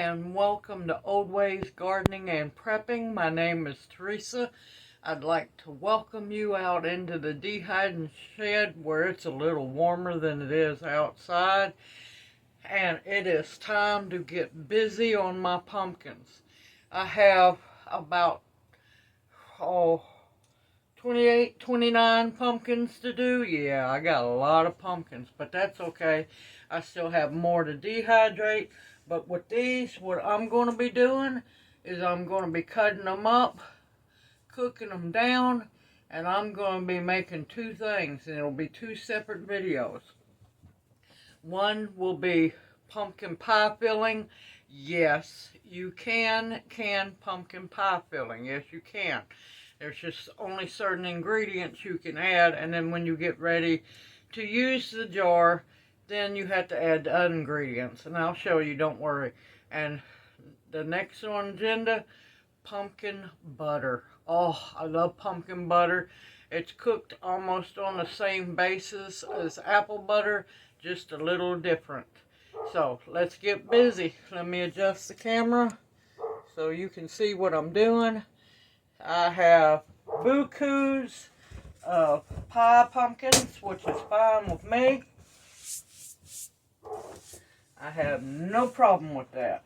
and welcome to Old Ways Gardening and Prepping. My name is Teresa. I'd like to welcome you out into the de-hiding shed where it's a little warmer than it is outside. And it is time to get busy on my pumpkins. I have about 28, 29 pumpkins to do. Yeah, I got a lot of pumpkins, but that's okay. I still have more to dehydrate. But with these, what I'm going to be doing is I'm going to be cutting them up, cooking them down, and I'm going to be making two things, and it'll be two separate videos. One will be pumpkin pie filling. Yes, you can pumpkin pie filling. Yes, you can. There's just only certain ingredients you can add, and then when you get ready to use the jar, then you have to add the other ingredients, and I'll show you, don't worry. And the next on agenda, pumpkin butter. Oh, I love pumpkin butter. It's cooked almost on the same basis as apple butter, just a little different. So let's get busy. Let me adjust the camera so you can see what I'm doing. I have bukus of pie pumpkins, which is fine with me. I have no problem with that.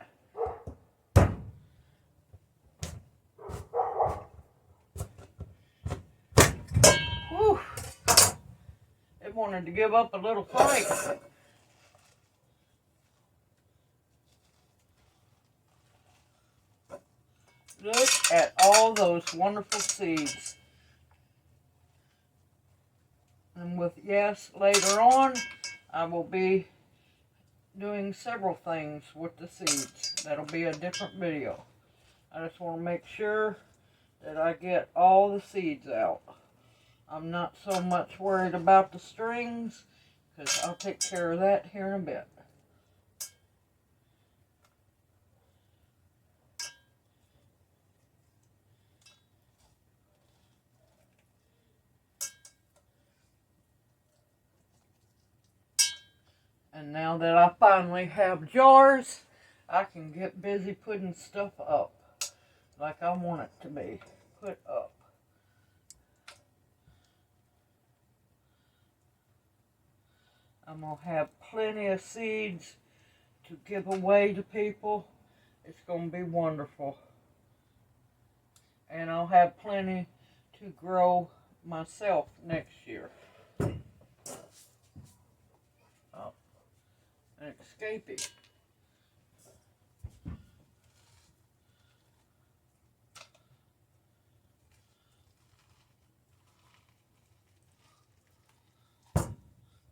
Whew. It wanted to give up a little fight. Look at all those wonderful seeds. And later on, I will be doing several things with the seeds. That'll be a different video. I just want to make sure that I get all the seeds out. I'm not so much worried about the strings, because I'll take care of that here in a bit. And now that I finally have jars, I can get busy putting stuff up like I want it to be put up. I'm going to have plenty of seeds to give away to people. It's going to be wonderful. And I'll have plenty to grow myself next year. An escapee.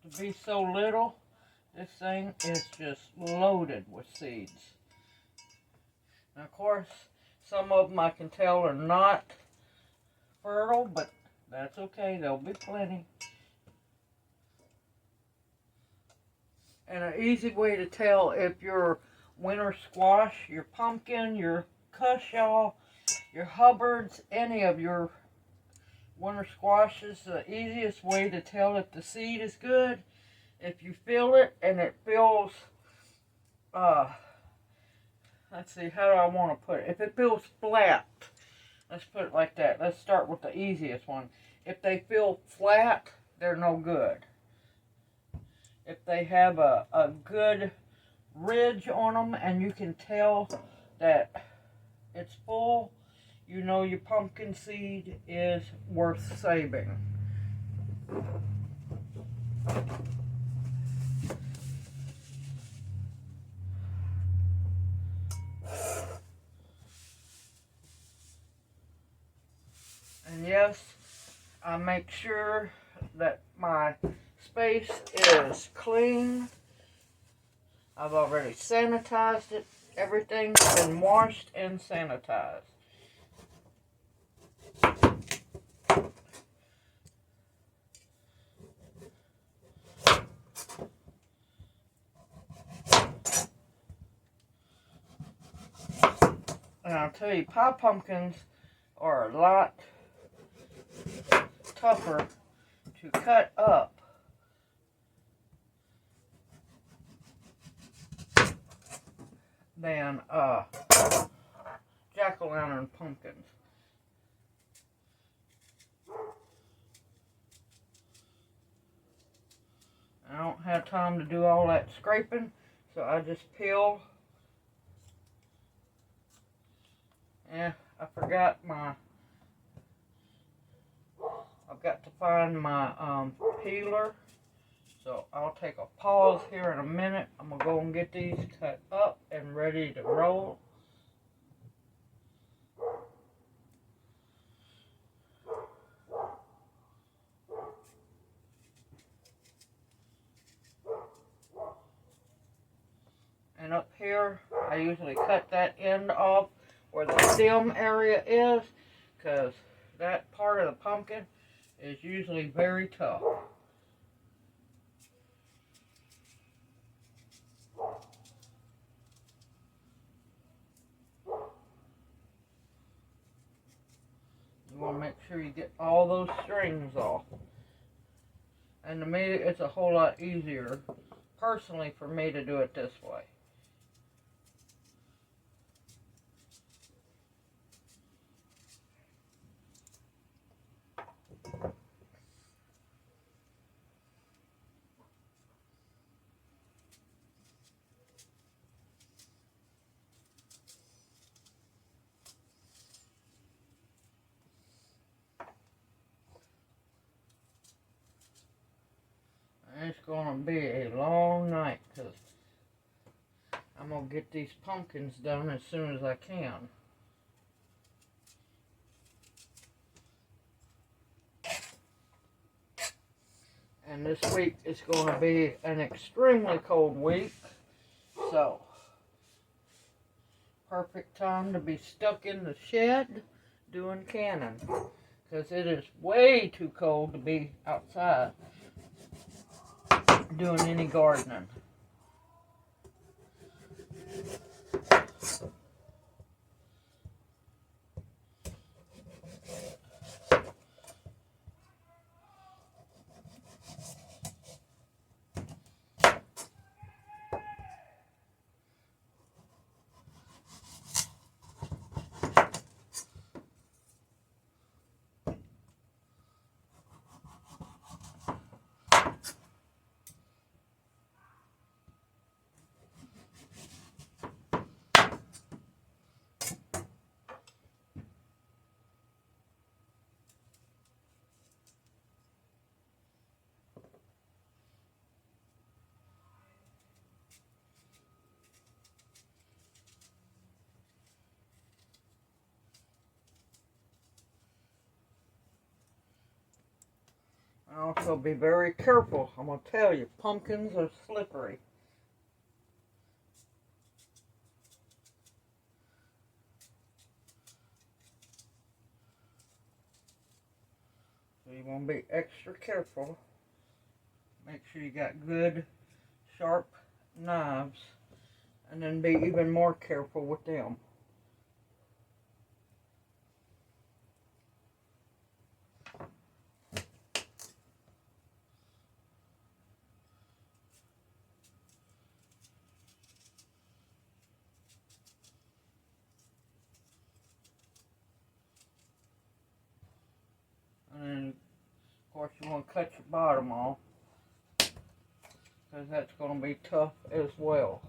To be so little, this thing is just loaded with seeds. And of course, some of them I can tell are not fertile, but that's okay, there'll be plenty. And an easy way to tell if your winter squash, your pumpkin, your cushaw, your Hubbards, any of your winter squashes, the easiest way to tell if the seed is good, if you feel it and it feels, let's see, how do I want to put it? If it feels flat, let's put it like that. Let's start with the easiest one. If they feel flat, they're no good. If they have a good ridge on them and you can tell that it's full, you know your pumpkin seed is worth saving. And yes, I make sure that my space is clean. I've already sanitized it. Everything's been washed and sanitized. And I'll tell you, pie pumpkins are a lot tougher to cut up than jack-o'-lantern pumpkins. I don't have time to do all that scraping, so I just peel. Yeah, I forgot my, I've got to find my peeler. So I'll take a pause here in a minute. I'm going to go and get these cut up and ready to roll. And up here, I usually cut that end off where the stem area is, because that part of the pumpkin is usually very tough. You want to make sure you get all those strings off. And to me, it's a whole lot easier, personally, for me to do it this way. And it's going to be a long night, because I'm going to get these pumpkins done as soon as I can. And this week is going to be an extremely cold week, so perfect time to be stuck in the shed doing canning, because it is way too cold to be outside doing any gardening. Also be very careful. I'm going to tell you, pumpkins are slippery. So you want to be extra careful. Make sure you got good, sharp knives. And then be even more careful with them. And then, of course, you want to cut your bottom off, because that's going to be tough as well.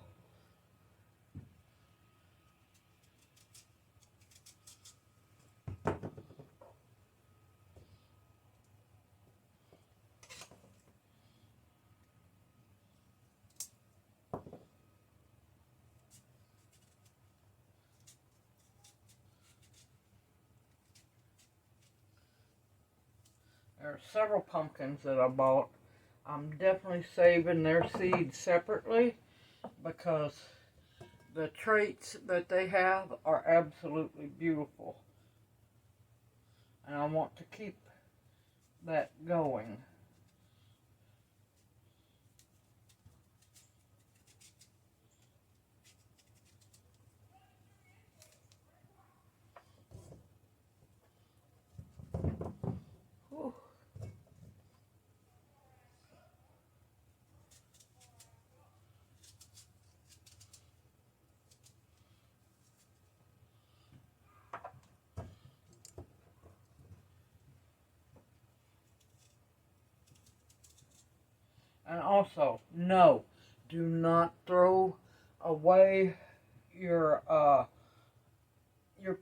There are several pumpkins that I bought. I'm definitely saving their seeds separately, because the traits that they have are absolutely beautiful. And I want to keep that going. Whew. And also, no, do not throw away your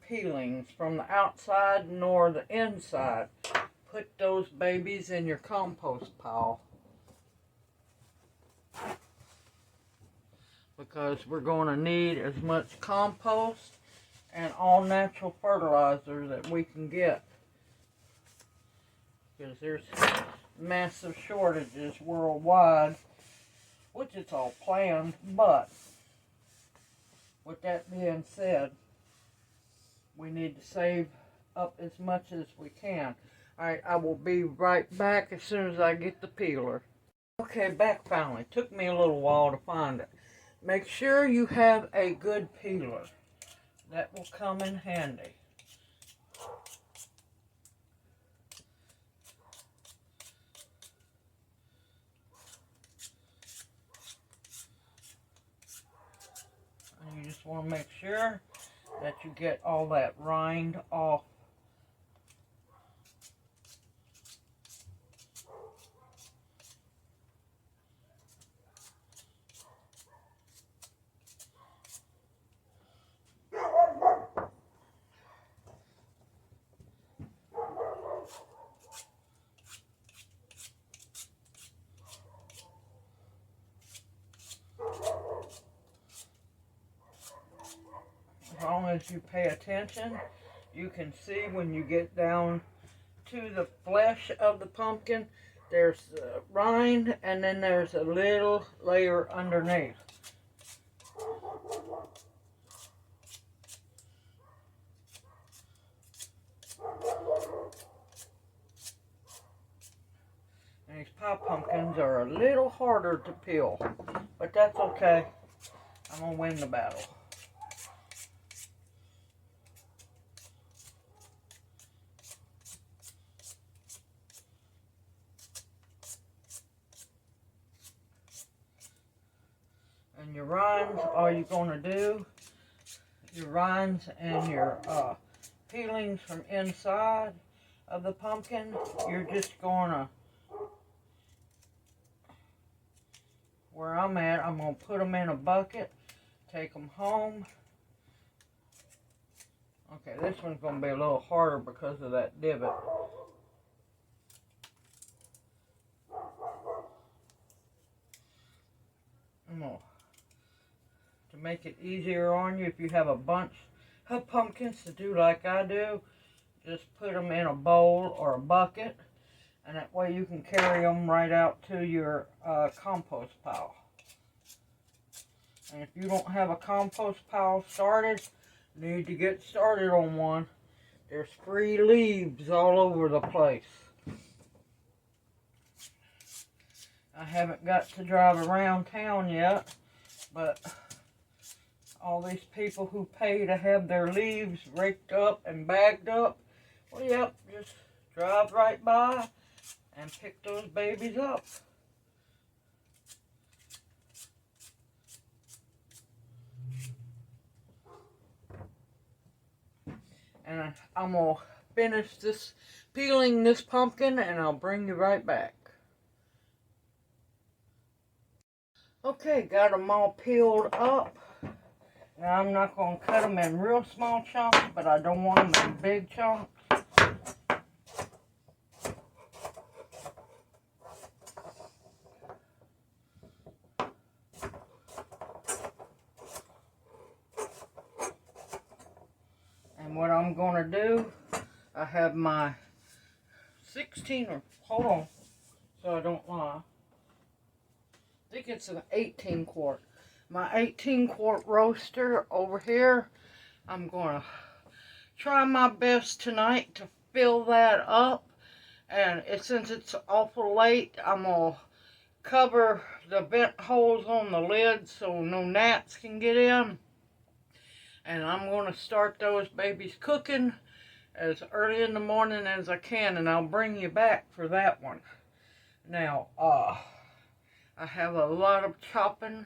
peelings from the outside nor the inside. Put those babies in your compost pile, because we're going to need as much compost and all natural fertilizer that we can get, because there's massive shortages worldwide, which it's all planned. But with that being said, we need to save up as much as we can. Alright, I will be right back as soon as I get the peeler. Okay, back finally. Took me a little while to find it. Make sure you have a good peeler. That will come in handy. And you just want to make sure that you get all that rind off. As long as you pay attention, you can see when you get down to the flesh of the pumpkin, there's the rind, and then there's a little layer underneath. And these pie pumpkins are a little harder to peel, but that's okay. I'm going to win the battle. And your rinds, all you're going to do, your rinds and your peelings from inside of the pumpkin, you're just going to, where I'm at, I'm going to put them in a bucket, take them home. Okay, this one's going to be a little harder because of that divot. To make it easier on you, if you have a bunch of pumpkins to do like I do, just put them in a bowl or a bucket, and that way you can carry them right out to your compost pile. And if you don't have a compost pile started, you need to get started on one. There's free leaves all over the place. I haven't got to drive around town yet, but all these people who pay to have their leaves raked up and bagged up, well, yep, just drive right by and pick those babies up. And I'm going to finish this peeling this pumpkin, and I'll bring you right back. Okay, got them all peeled up. Now I'm not going to cut them in real small chunks, but I don't want them in big chunks. And what I'm going to do, I have my 16, or hold on, so I don't lie. I think it's an 18 quart. My 18 quart roaster over here, I'm going to try my best tonight to fill that up. And since it's awful late, I'm going to cover the vent holes on the lid so no gnats can get in. And I'm going to start those babies cooking as early in the morning as I can, and I'll bring you back for that one. Now, I have a lot of chopping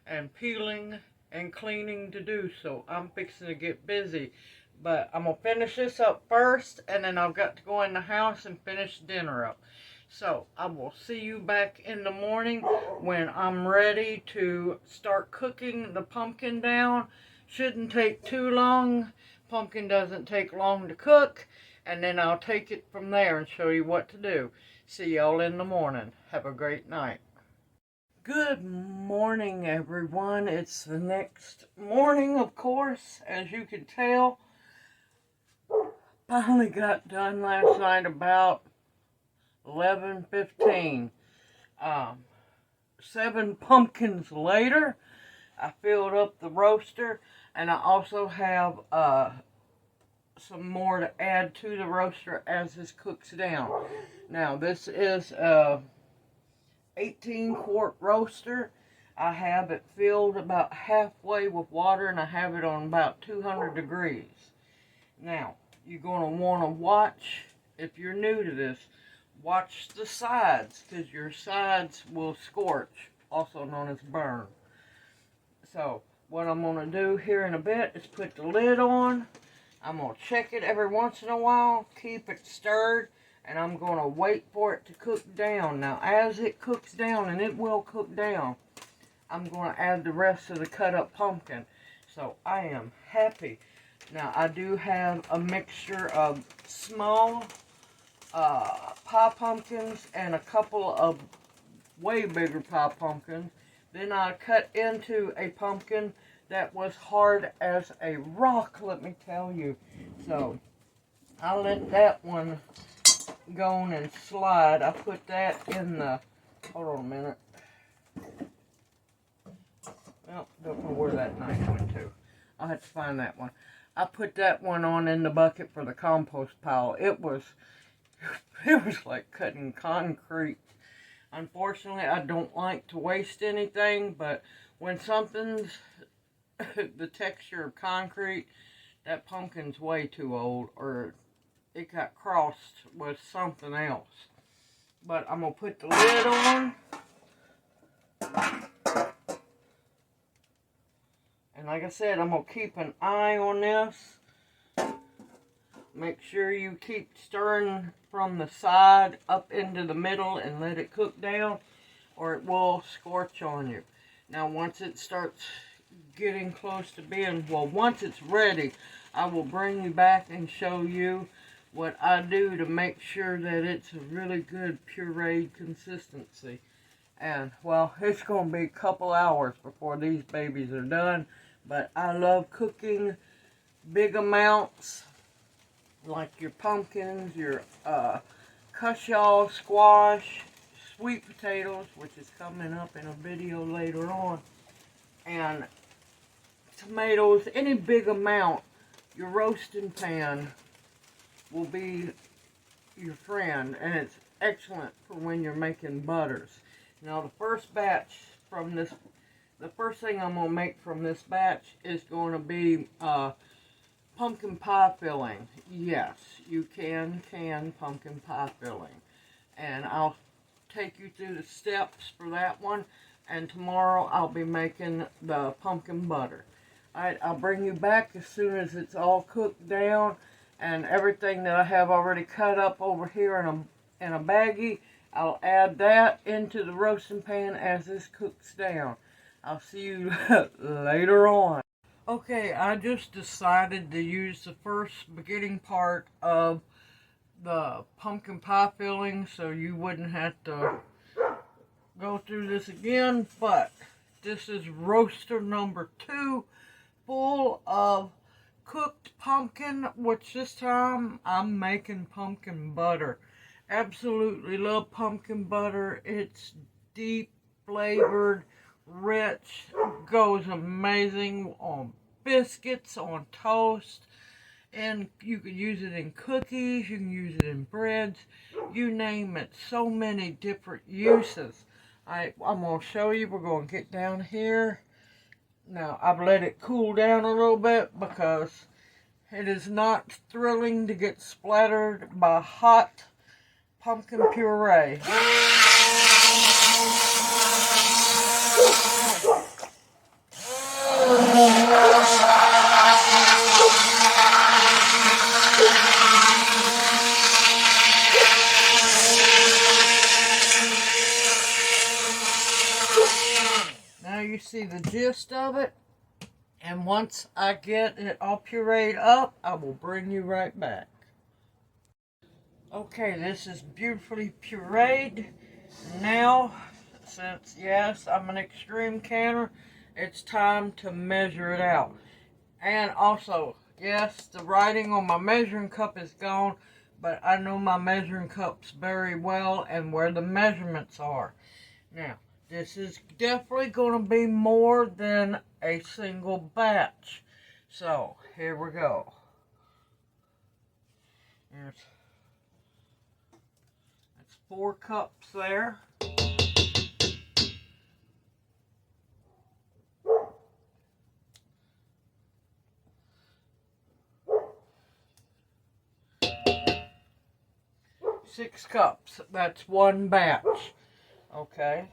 and peeling and cleaning to do, so I'm fixing to get busy. But I'm going to finish this up first, and then I've got to go in the house and finish dinner up. So I will see you back in the morning when I'm ready to start cooking the pumpkin down. Shouldn't take too long. Pumpkin doesn't take long to cook. And then I'll take it from there and show you what to do. See y'all in the morning. Have a great night. Good morning, everyone. It's the next morning, of course, as you can tell. Finally got done last night about 11:15. 7 pumpkins later, I filled up the roaster, and I also have some more to add to the roaster as this cooks down. Now, this is a 18-quart roaster. I have it filled about halfway with water, and I have it on about 200 degrees. Now, you're going to want to watch, if you're new to this, watch the sides, because your sides will scorch, also known as burn. So, what I'm going to do here in a bit is put the lid on. I'm going to check it every once in a while, keep it stirred, and I'm going to wait for it to cook down. Now, as it cooks down, and it will cook down, I'm going to add the rest of the cut up pumpkin. So, I am happy. Now, I do have a mixture of small pie pumpkins and a couple of way bigger pie pumpkins. Then I cut into a pumpkin that was hard as a rock, let me tell you. So, I'll let that one go on and slide. I put that in the, hold on a minute. Well, don't know where that knife went to. I'll have to find that one. I put that one on in the bucket for the compost pile. It was like cutting concrete. Unfortunately, I don't like to waste anything, but when something's the texture of concrete, that pumpkin's way too old, or it got crossed with something else. But I'm going to put the lid on. And like I said, I'm going to keep an eye on this. Make sure you keep stirring from the side up into the middle and let it cook down, or it will scorch on you. Now, once it starts getting close to being, well, once it's ready, I will bring you back and show you what I do to make sure that it's a really good pureed consistency. And, well, it's going to be a couple hours before these babies are done, but I love cooking big amounts, like your pumpkins, your cushaw, squash, sweet potatoes, which is coming up in a video later on, and tomatoes, any big amount. Your roasting pan will be your friend, and it's excellent for when you're making butters. Now, the first batch from this, the first thing I'm going to make from this batch is going to be pumpkin pie filling. Yes, you can pumpkin pie filling. And I'll take you through the steps for that one. And tomorrow I'll be making the pumpkin butter. Alright, I'll bring you back as soon as it's all cooked down. And everything that I have already cut up over here in a baggie, I'll add that into the roasting pan as this cooks down. I'll see you later on. Okay, I just decided to use the first beginning part of the pumpkin pie filling so you wouldn't have to go through this again, but this is roaster number 2, full of cooked pumpkin, which this time I'm making pumpkin butter. Absolutely love pumpkin butter. It's deep flavored, rich, goes amazing on biscuits, on toast, and you can use it in cookies, you can use it in breads, you name it. So many different uses. I'm going to show you. We're going to get down here. Now, I've let it cool down a little bit because it is not thrilling to get splattered by hot pumpkin puree. gist of it. And once I get it all pureed up, I will bring you right back. Okay, this is beautifully pureed. Now, since yes, I'm an extreme canner, it's time to measure it out. And also, yes, the writing on my measuring cup is gone, but I know my measuring cups very well and where the measurements are. Now, this is definitely going to be more than a single batch. So, here we go. There's 4 cups there. Six cups. That's one batch. Okay.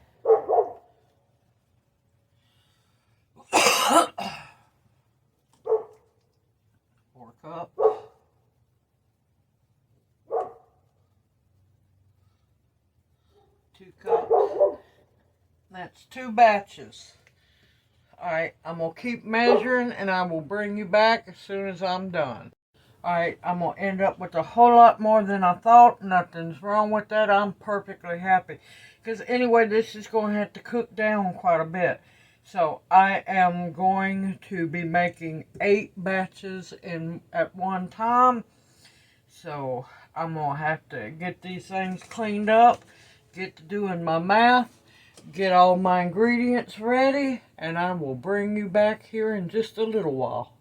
4 cups. 2 cups. That's 2 batches. Alright, I'm going to keep measuring and I will bring you back as soon as I'm done. Alright, I'm going to end up with a whole lot more than I thought. Nothing's wrong with that. I'm perfectly happy. Because anyway, this is going to have to cook down quite a bit. So I am going to be making 8 batches at one time. So I'm going to have to get these things cleaned up, get to doing my math, get all my ingredients ready, and I will bring you back here in just a little while.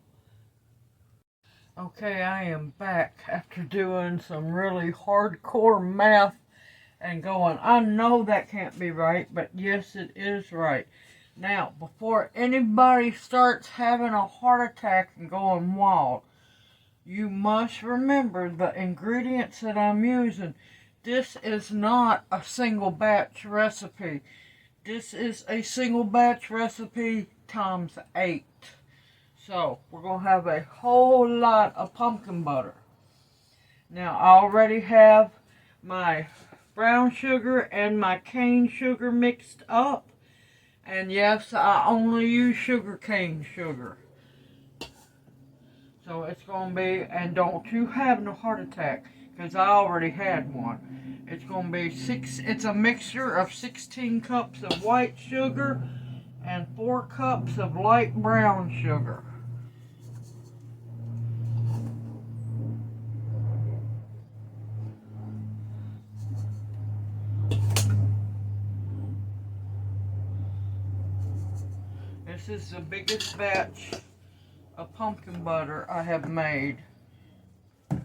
Okay, I am back after doing some really hardcore math and going, I know that can't be right, but yes, it is right. Now, before anybody starts having a heart attack and going wild, you must remember the ingredients that I'm using. This is not a single batch recipe. This is a single batch recipe times 8. So, we're going to have a whole lot of pumpkin butter. Now, I already have my brown sugar and my cane sugar mixed up. And yes, I only use sugar cane sugar. So it's going to be, and don't you have no heart attack, because I already had one. It's going to be it's a mixture of 16 cups of white sugar and 4 cups of light brown sugar. This is the biggest batch of pumpkin butter I have made. You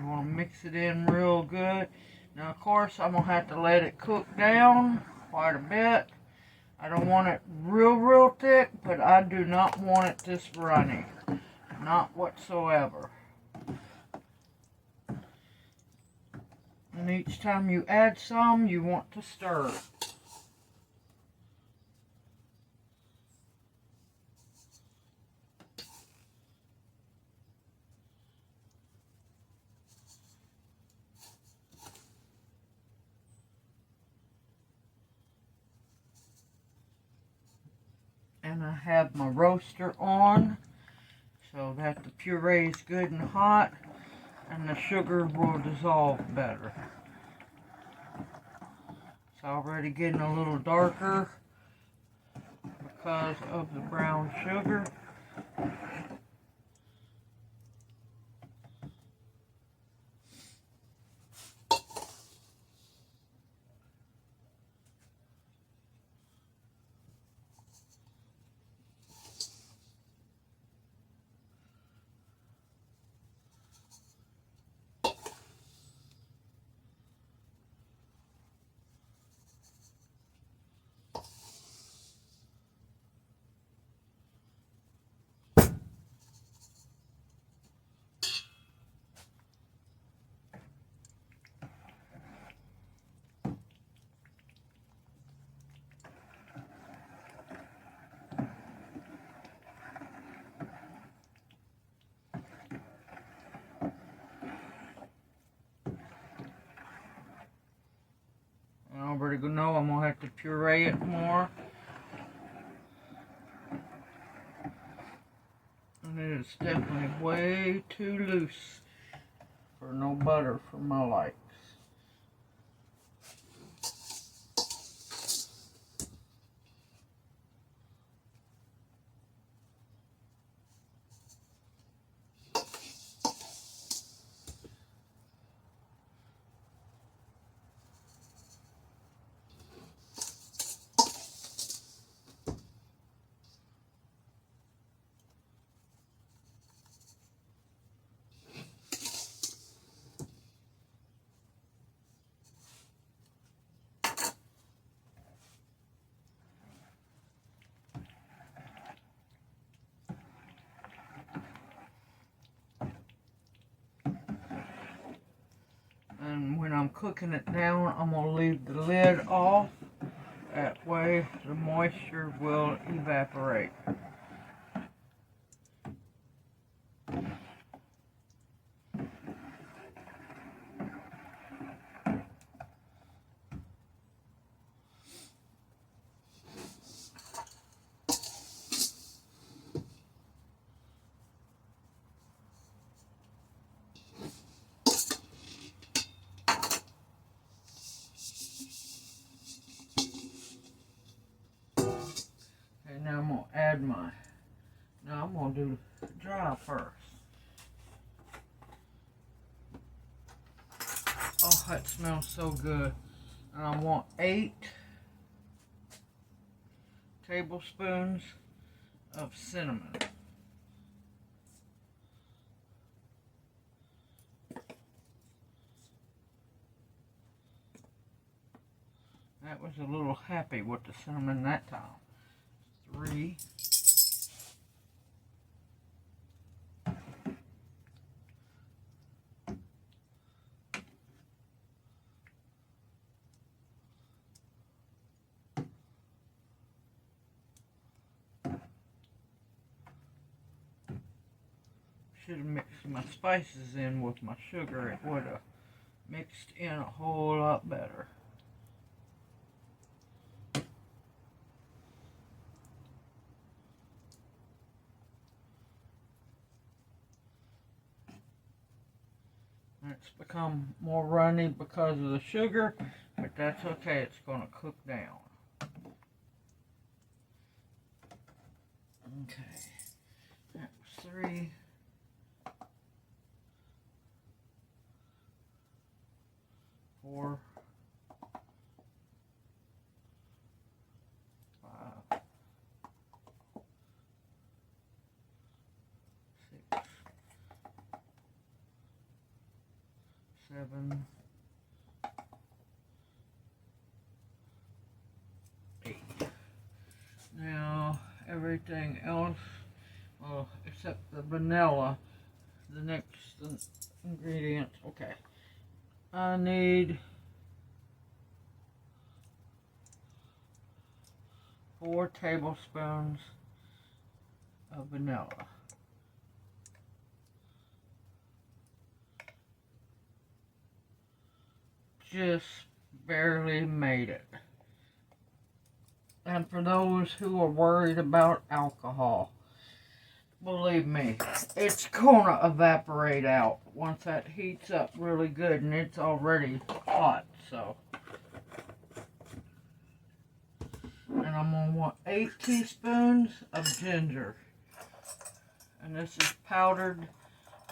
want to mix it in real good. Now, of course, I'm going to have to let it cook down quite a bit. I don't want it real thick, but I do not want it this runny. Not whatsoever. And each time you add some, you want to stir it. And I have my roaster on so that the puree is good and hot and the sugar will dissolve better. It's already getting a little darker because of the brown sugar. know I'm gonna have to puree it more. And it is definitely way too loose for no butter for my likes. And when I'm cooking it down, I'm going to leave the lid off. That way the moisture will evaporate. Okay, now I'm going to add my, now I'm going to do dry first. Oh, that smells so good. And I want 8 tablespoons of cinnamon. That was a little happy with the cinnamon that time. 3. Should have mixed my spices in with my sugar. It would have mixed in a whole lot better. It's become more runny because of the sugar, but that's okay. It's going to cook down. Okay, that was 3. 4. 5. 6. 7. 8. Now everything else, well, except the vanilla, the next ingredient. Okay, I need 4 tablespoons of vanilla. Just barely made it. And for those who are worried about alcohol, believe me, it's gonna evaporate out once that heats up really good, and it's already hot, so. And I'm gonna want 8 teaspoons of ginger. And this is powdered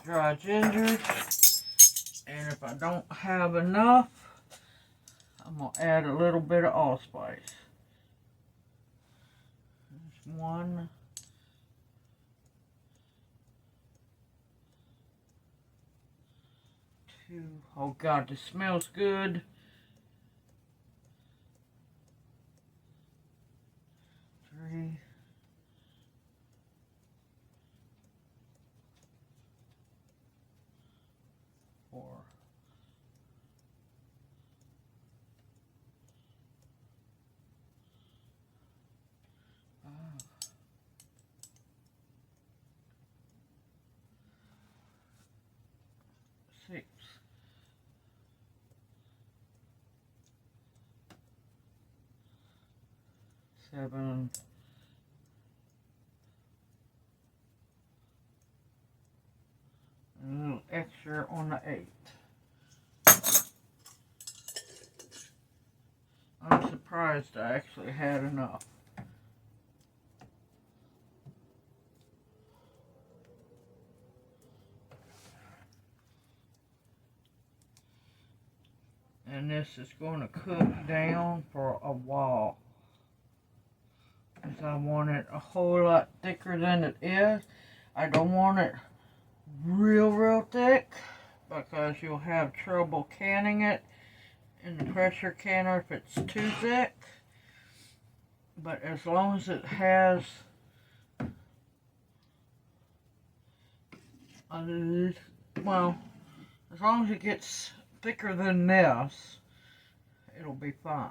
dry ginger. And if I don't have enough, I'm gonna add a little bit of allspice. There's 1. 2. Oh God, this smells good. 3. 4. 5. 6. 7. And a little extra on the 8. I'm surprised I actually had enough. And this is going to cook down for a while, because I want it a whole lot thicker than it is. I don't want it real thick, because you'll have trouble canning it in the pressure canner if it's too thick. But as long as it has well, as long as it gets thicker than this, it'll be fine.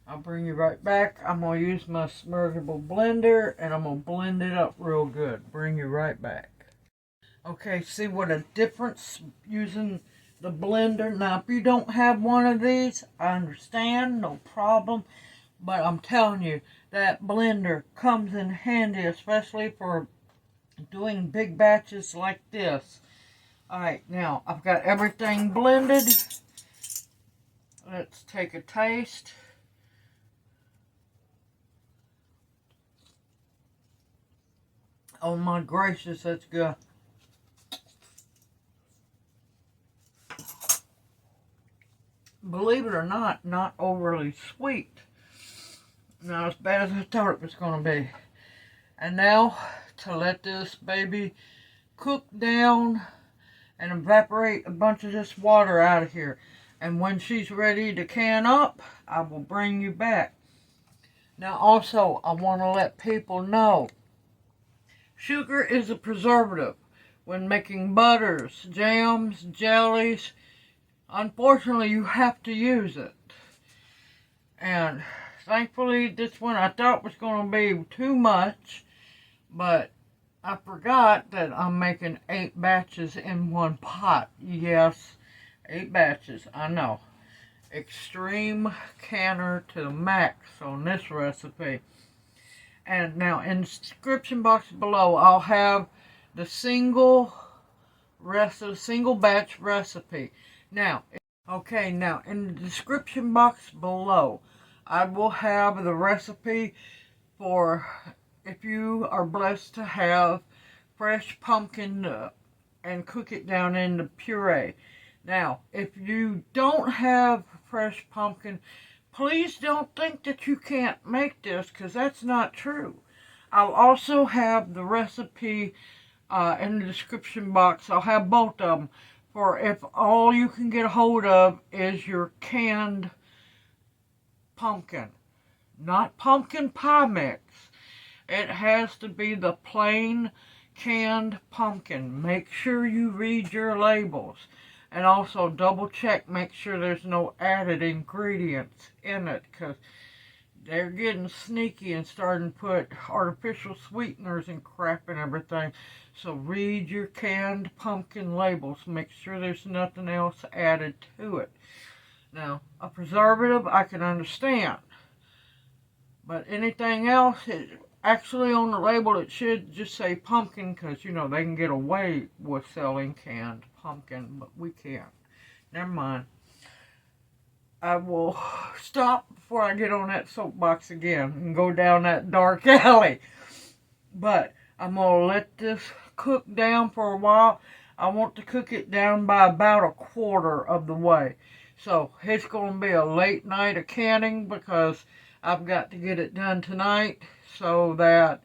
I'll bring you right back. I'm going to use my submersible blender and I'm going to blend it up real good. Bring you right back. Okay, see what a difference using the blender. Now, if you don't have one of these, I understand, no problem. But I'm telling you, that blender comes in handy, especially for doing big batches like this. Alright, now, I've got everything blended. Let's take a taste. Oh my gracious, that's good. Believe it or not overly sweet. Not as bad as I thought it was going to be. And now, to let this baby cook down and evaporate a bunch of this water out of here. And when she's ready to can up, I will bring you back. Now also, I want to let people know, sugar is a preservative when making butters, jams, jellies. Unfortunately, you have to use it. And thankfully, this one I thought was going to be too much, but I forgot that I'm making 8 batches in one pot. Yes, 8 batches, I know. Extreme canner to the max on this recipe. And now in the description box below, I'll have the single batch recipe. Now, okay, now in the description box below, I will have the recipe for if you are blessed to have fresh pumpkin and cook it down in the puree. Now, if you don't have fresh pumpkin, please don't think that you can't make this, because that's not true. I'll also have the recipe in the description box. I'll have both of them for if all you can get a hold of is your canned pumpkin. Not pumpkin pie mix. It has to be the plain canned pumpkin. Make sure you read your labels. And also double check, make sure there's no added ingredients in it, because they're getting sneaky and starting to put artificial sweeteners and crap and everything. So read your canned pumpkin labels. Make sure there's nothing else added to it. Now, a preservative I can understand, but anything else, actually on the label it should just say pumpkin, because you know they can get away with selling canned pumpkin, but we can't. Never mind. I will stop before I get on that soapbox again and go down that dark alley. But I'm going to let this cook down for a while. I want to cook it down by about a quarter of the way. So it's going to be a late night of canning, because I've got to get it done tonight so that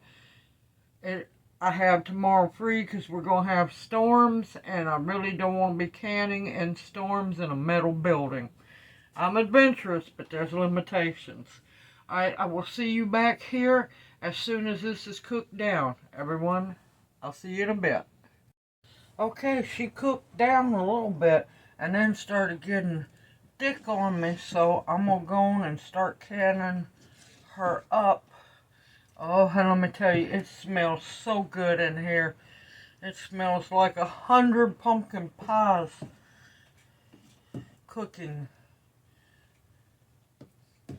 I have tomorrow free because we're going to have storms, and I really don't want to be canning in storms in a metal building. I'm adventurous, but there's limitations. I will see you back here as soon as this is cooked down. Everyone, I'll see you in a bit. Okay, she cooked down a little bit and then started getting thick on me, so I'm going to go on and start canning her up. Oh, and let me tell you, it smells so good in here. It smells like 100 pumpkin pies cooking.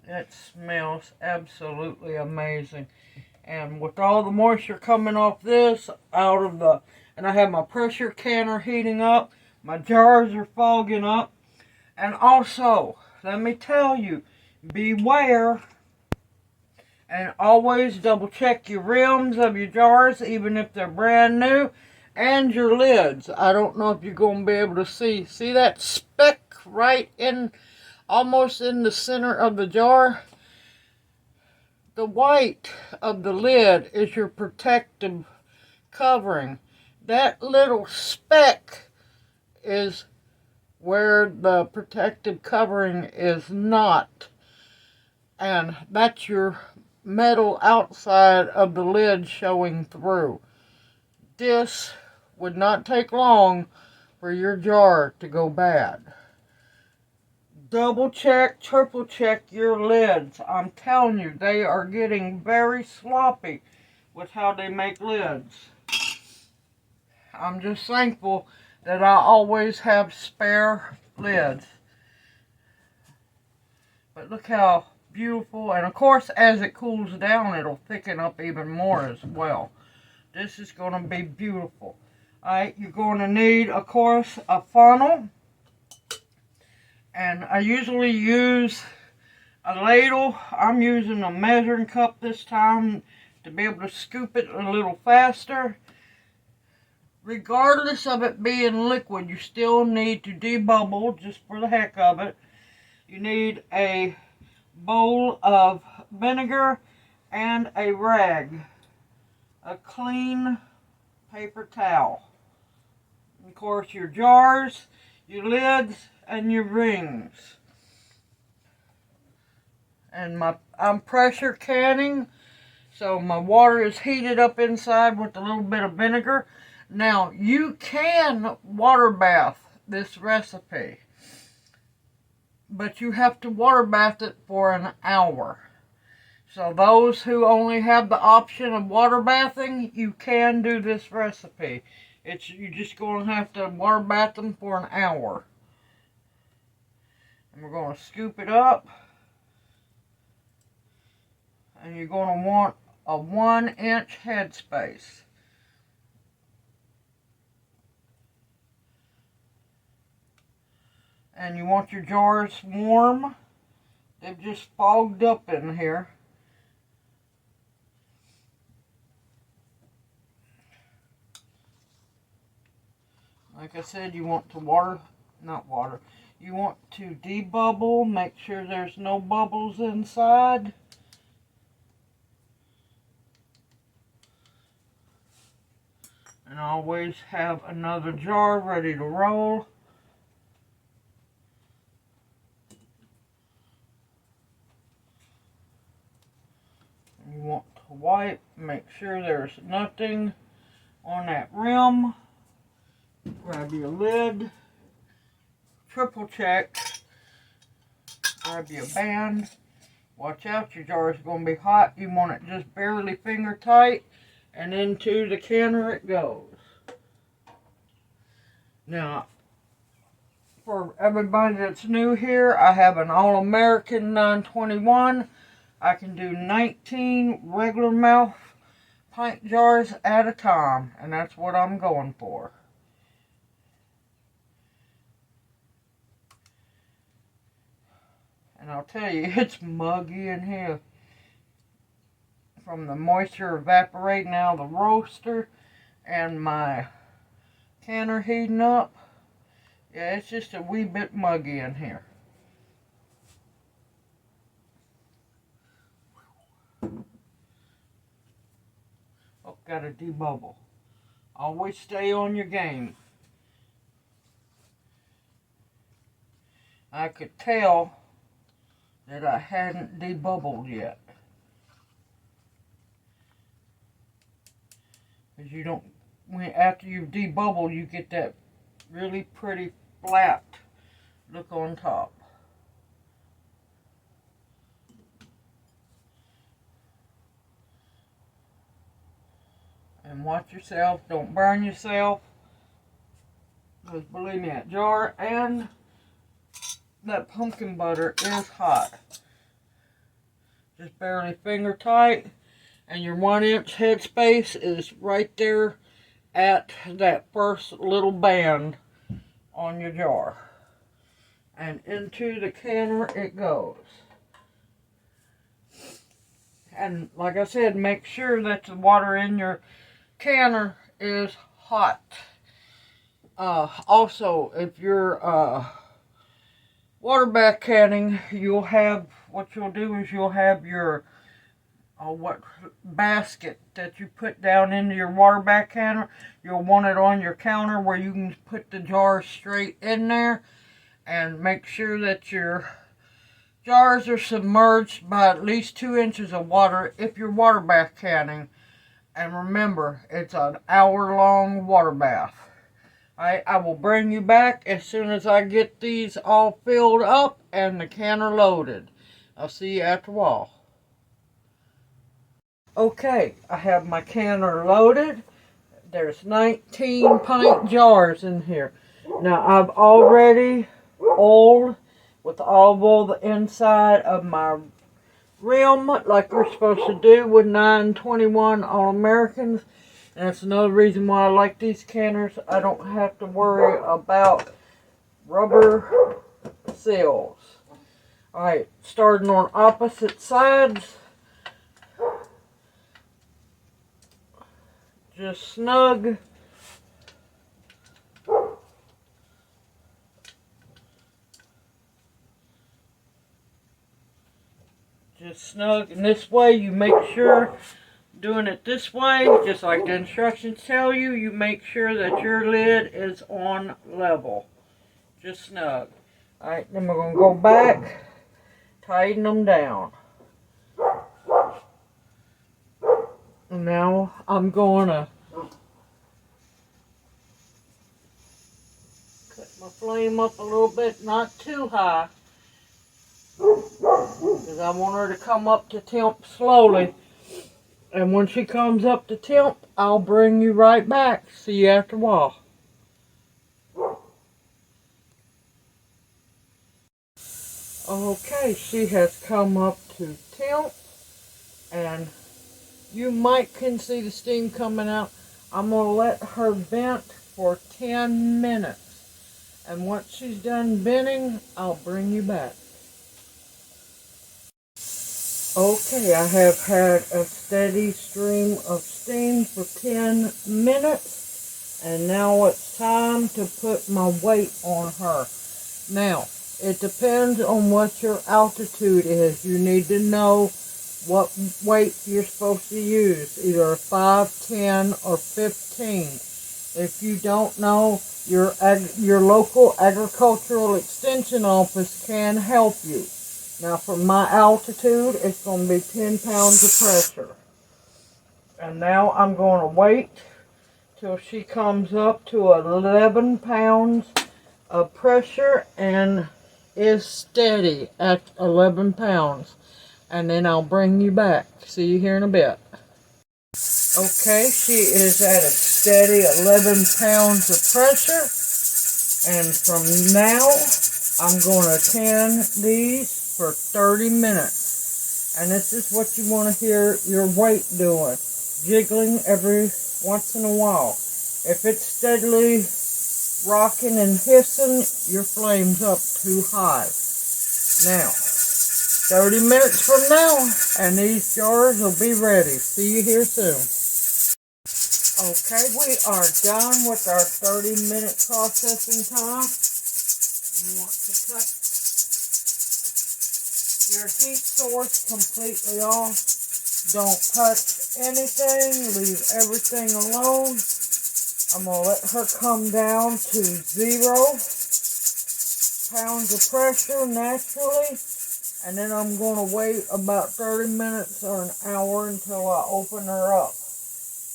It smells absolutely amazing. And with all the moisture coming off this, and I have my pressure canner heating up, my jars are fogging up. And also, let me tell you, beware and always double check your rims of your jars, even if they're brand new, and your lids. I don't know if you're going to be able to see that speck right in, almost in the center of the jar? The white of the lid is your protective covering. That little speck is where the protective covering is not. And that's your metal outside of the lid showing through. This would not take long for your jar to go bad. Double check, triple check your lids. I'm telling you, they are getting very sloppy with how they make lids. I'm just thankful that I always have spare lids. But look how beautiful, and of course as it cools down it'll thicken up even more as well. This is going to be beautiful. Alright, you're going to need, of course, a funnel. And I usually use a ladle. I'm using a measuring cup this time to be able to scoop it a little faster. Regardless of it being liquid, you still need to debubble just for the heck of it. You need a bowl of vinegar and a rag, a clean paper towel. Of course, your jars, your lids, and your rings. And I'm pressure canning, so my water is heated up inside with a little bit of vinegar. Now, you can water bath this recipe, but you have to water bath it for an hour. So those who only have the option of water bathing, you can do this recipe. You're just going to have to water bath them for an hour. And we're going to scoop it up. And you're going to want a 1-inch headspace. And you want your jars warm. They've just fogged up in here. Like I said, you want to you want to debubble, make sure there's no bubbles inside. And always have another jar ready to roll. You want to wipe, make sure there's nothing on that rim. Grab your lid, triple check, grab your band. Watch out, your jar is going to be hot. You want it just barely finger tight, and into the canner it goes. Now, for everybody that's new here, I have an All-American 921. I can do 19 regular mouth pint jars at a time, and that's what I'm going for. And I'll tell you, it's muggy in here from the moisture evaporating out of the roaster and my canner heating up. Yeah, it's just a wee bit muggy in here. got to debubble. Always stay on your game. I could tell that I hadn't debubbled yet. Because you don't, after you've debubbled, you get that really pretty flat look on top. And watch yourself, don't burn yourself. Because believe me, that jar and that pumpkin butter is hot. Just barely finger tight. And your 1-inch headspace is right there at that first little band on your jar. And into the canner it goes. And like I said, make sure that the water in your canner is hot. Also, if you're water bath canning, you'll have, what you'll do is you'll have your what basket that you put down into your water bath canner. You'll want it on your counter where you can put the jar straight in there, and make sure that your jars are submerged by at least 2 inches of water if you're water bath canning. And remember, it's an hour-long water bath. I will bring you back as soon as I get these all filled up and the canner loaded. I'll see you after a while. Okay, I have my canner loaded. There's 19 pint jars in here. Now I've already oiled with olive oil the inside of my rim like we're supposed to do with 921 All-Americans. And that's another reason why I like these canners. I don't have to worry about rubber seals. Alright, starting on opposite sides. Just snug. Just snug. And this way you make sure, doing it this way, just like the instructions tell you, you make sure that your lid is on level. Just snug. Alright, then we're going to go back, tighten them down. Now I'm going to cut my flame up a little bit, not too high, because I want her to come up to temp slowly. And when she comes up to temp, I'll bring you right back. See you after a while. Okay, she has come up to temp, and you might can see the steam coming out. I'm going to let her vent for 10 minutes. And once she's done venting, I'll bring you back. Okay, I have had a steady stream of steam for 10 minutes. And now it's time to put my weight on her. Now, it depends on what your altitude is. You need to know what weight you're supposed to use, either 5, 10, or 15. If you don't know, your local agricultural extension office can help you. Now for my altitude, it's going to be 10 pounds of pressure. And now I'm going to wait till she comes up to 11 pounds of pressure and is steady at 11 pounds. And then I'll bring you back. See you here in a bit. Okay, she is at a steady 11 pounds of pressure. And from now, I'm going to can these for 30 minutes. And this is what you want to hear your weight doing. Jiggling every once in a while. If it's steadily rocking and hissing, your flame's up too high. Now, 30 minutes from now, and these jars will be ready. See you here soon. Okay, we are done with our 30-minute processing time. You want to cut your heat source completely off. Don't touch anything. Leave everything alone. I'm going to let her come down to 0 pounds of pressure naturally. And then I'm going to wait about 30 minutes or an hour until I open her up.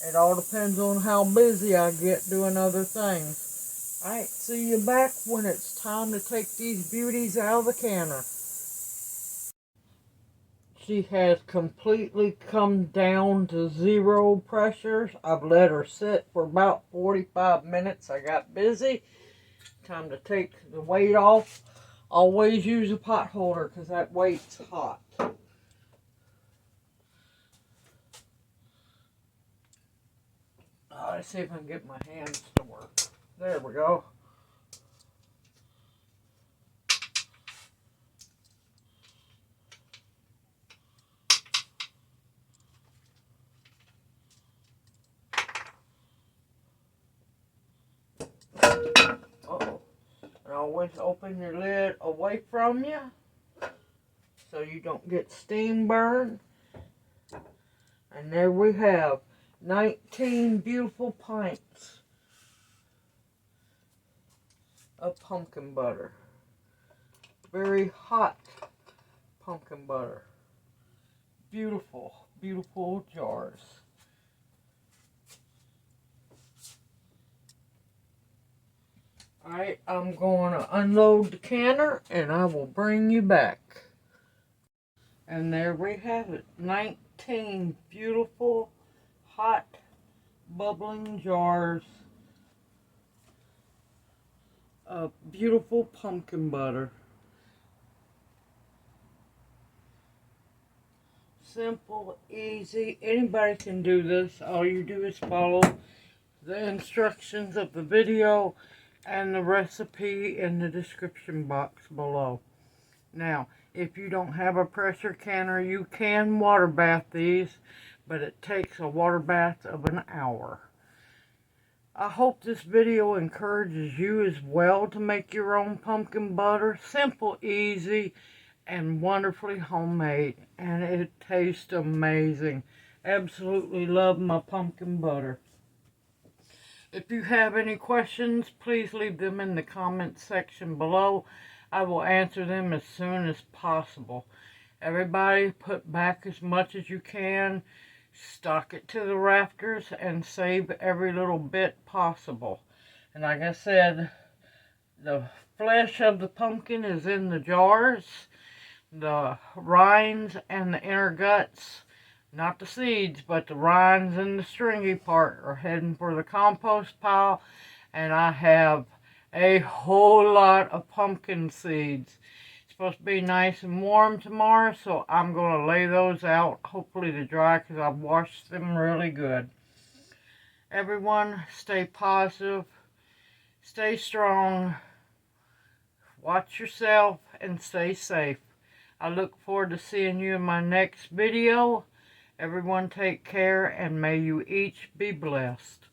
It all depends on how busy I get doing other things. Alright, see you back when it's time to take these beauties out of the canner. She has completely come down to 0 pressures. I've let her sit for about 45 minutes. I got busy. Time to take the weight off. Always use a pot holder because that weight's hot. Let's see if I can get my hands to work. There we go. Uh-oh. And always open your lid away from you so you don't get steam burn. And there we have 19 beautiful pints of pumpkin butter. Very hot pumpkin butter. Beautiful, beautiful jars. Alright, I'm going to unload the canner and I will bring you back. And there we have it. 19 beautiful, hot, bubbling jars of beautiful pumpkin butter. Simple, easy. Anybody can do this. All you do is follow the instructions of the video and the recipe in the description box below. Now, if you don't have a pressure canner, you can water bath these, but it takes a water bath of an hour. I hope this video encourages you as well to make your own pumpkin butter. Simple, easy, and wonderfully homemade. And it tastes amazing. Absolutely love my pumpkin butter. If you have any questions, please leave them in the comment section below. I will answer them as soon as possible. Everybody put back as much as you can. Stock it to the rafters and save every little bit possible. And like I said, the flesh of the pumpkin is in the jars. The rinds and the inner guts, not the seeds, but the rinds and the stringy part are heading for the compost pile. And I have a whole lot of pumpkin seeds. It's supposed to be nice and warm tomorrow, so I'm going to lay those out, hopefully to dry, because I've washed them really good. Everyone, stay positive, stay strong, watch yourself, and stay safe. I look forward to seeing you in my next video. Everyone take care, and may you each be blessed.